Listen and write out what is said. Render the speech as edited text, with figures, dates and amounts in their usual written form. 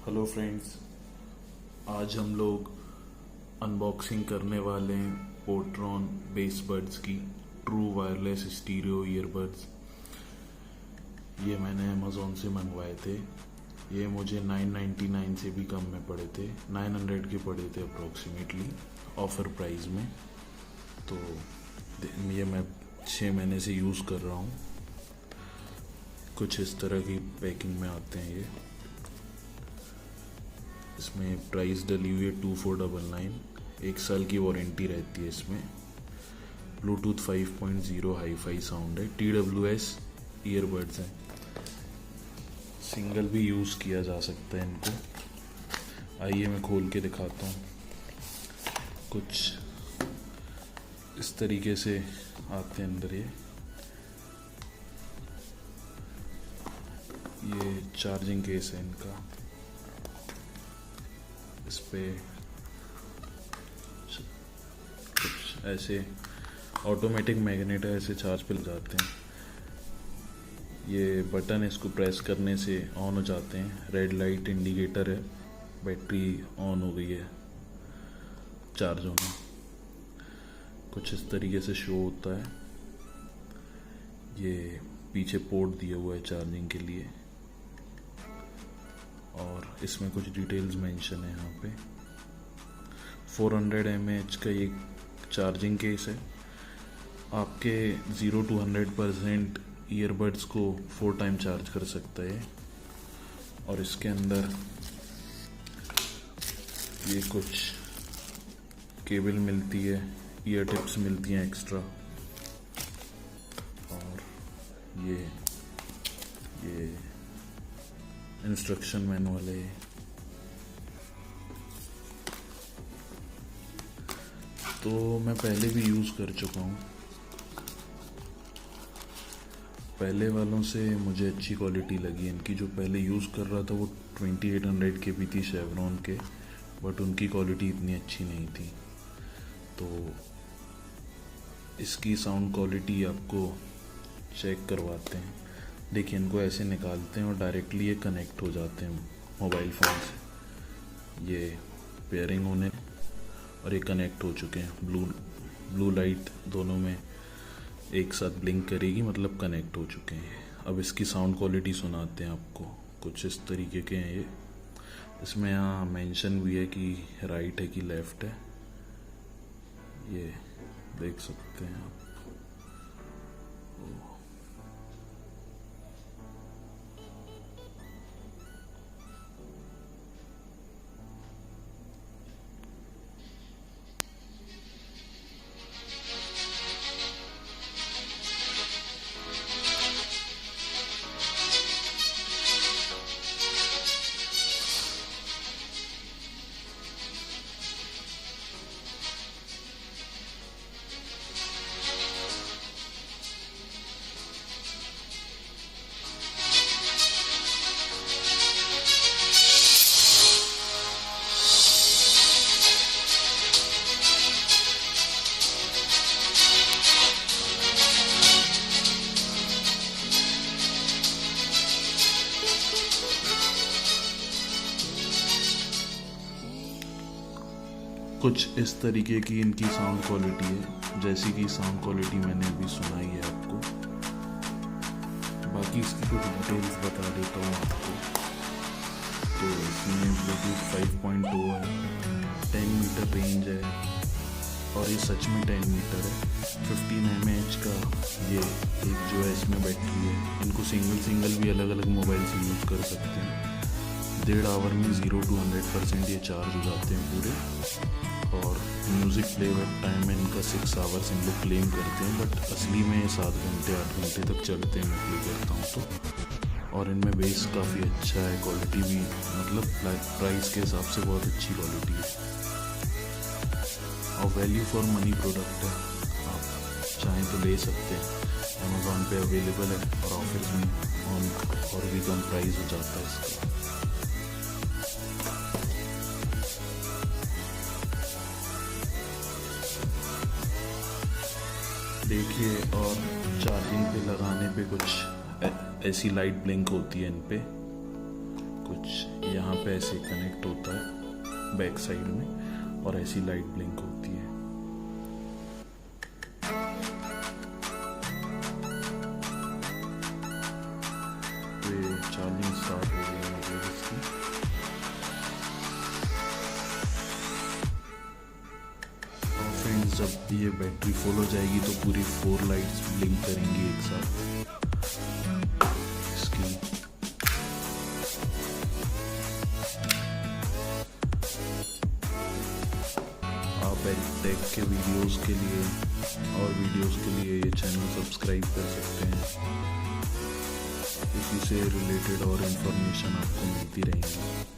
Hello friends, आज हम लोग अनबॉक्सिंग करने वाले हैं pTron Bassbuds की ट्रू वायरलेस स्टीरियो ईयरबड्स। ये मैंने अमेज़ॉन से मंगवाए थे। ये मुझे 999 से भी कम में पड़े थे, 900 के पड़े थे अप्रॉक्सीमेटली ऑफ़र प्राइस में। तो ये मैं 6 महीने से यूज़ कर रहा हूँ। कुछ इस तरह की पैकिंग में आते हैं ये। इसमें प्राइस डली हुई है 2499। 1 साल की वारंटी रहती है इसमें। ब्लूटूथ 5.0 हाईफाई साउंड है। TWS ईयरबड्स हैं। सिंगल भी यूज़ किया जा सकता है इनको। आइए मैं खोल के दिखाता हूँ। कुछ इस तरीके से आते हैं अंदर। ये चार्जिंग केस है इनका। इस पे कुछ ऐसे ऑटोमेटिक मैग्नेट है, ऐसे चार्ज पे लग जाते हैं। ये बटन इसको प्रेस करने से ऑन हो जाते हैं। रेड लाइट इंडिकेटर है, बैटरी ऑन हो गई है, चार्ज होना। कुछ इस तरीके से शो होता है। ये पीछे पोर्ट दिया हुआ है चार्जिंग के लिए, और इसमें कुछ डिटेल्स मेंशन है यहाँ पे। 400 mAh का ये चार्जिंग केस है। आपके 0 to 100% ईयरबड्स को 4 टाइम चार्ज कर सकता है। और इसके अंदर ये कुछ केबल मिलती है, ईयर टिप्स मिलती हैं एक्स्ट्रा, और ये इंस्ट्रक्शन मैनुअल है। तो मैं पहले भी यूज़ कर चुका हूँ। पहले वालों से मुझे अच्छी क्वालिटी लगी इनकी। जो पहले यूज़ कर रहा था वो 2800 के भी थी शेवरॉन के, बट उनकी क्वालिटी इतनी अच्छी नहीं थी। तो इसकी साउंड क्वालिटी आपको चेक करवाते हैं। देखिए, इनको ऐसे निकालते हैं और डायरेक्टली ये कनेक्ट हो जाते हैं मोबाइल फ़ोन से। ये पेयरिंग होने और ये कनेक्ट हो चुके हैं। ब्लू लाइट दोनों में एक साथ ब्लिंक करेगी, मतलब कनेक्ट हो चुके हैं। अब इसकी साउंड क्वालिटी सुनाते हैं आपको। कुछ इस तरीके के हैं ये। इसमें यहाँ मेंशन भी है कि राइट है कि लेफ़्ट है। ये देख सकते हैं आप। कुछ इस तरीके की इनकी साउंड क्वालिटी है, जैसी कि साउंड क्वालिटी मैंने अभी सुनाई है आपको। बाकी इसकी कुछ डिटेल्स बता देता हूँ आपको। तो इसमें ब्लूटूथ 5.2 है, 10 मीटर रेंज है, और ये सच में 10 मीटर है। 15 mAh का ये एक जो है इसमें बैटरी है। इनको सिंगल भी अलग अलग मोबाइल से यूज़ कर सकते हैं। 1.5 आवर में 0 to 100% ये चार्ज हो जाते हैं पूरे। और म्यूज़िक प्लेबैक टाइम में इनका 6 आवर्स इन लोग क्लेम करते हैं, बट असली में 7 घंटे 8 घंटे तक चलते हैं मैं प्ले करता हूँ तो। और इनमें बेस काफ़ी अच्छा है, क्वालिटी भी मतलब प्राइस के हिसाब से बहुत अच्छी क्वालिटी है, और वैल्यू फॉर मनी प्रोडक्ट है। आप चाहें तो ले सकते हैं। अमेज़ॉन पे अवेलेबल है, और ऑफर्स में और भी कम प्राइस हो जाता है इसका। देखिए, और चार्जिंग पे लगाने पे कुछ ऐसी लाइट ब्लिंक होती है इन पे। कुछ यहाँ पे ऐसे कनेक्ट होता है बैक साइड में और ऐसी लाइट ब्लिंक होती है। ये चार्जिंग स्टार्ट हो गई मतलब इसकी। और फ्रेंड्स जब ये बैटरी फुल हो जाएगी तो पूरी 4 लाइट्स ब्लिंक करेंगी एक साथ इसकी। आप टेक के वीडियोस के लिए और वीडियोस के लिए ये चैनल सब्सक्राइब कर सकते हैं। इसी से रिलेटेड और इन्फॉर्मेशन आपको मिलती रहेगी।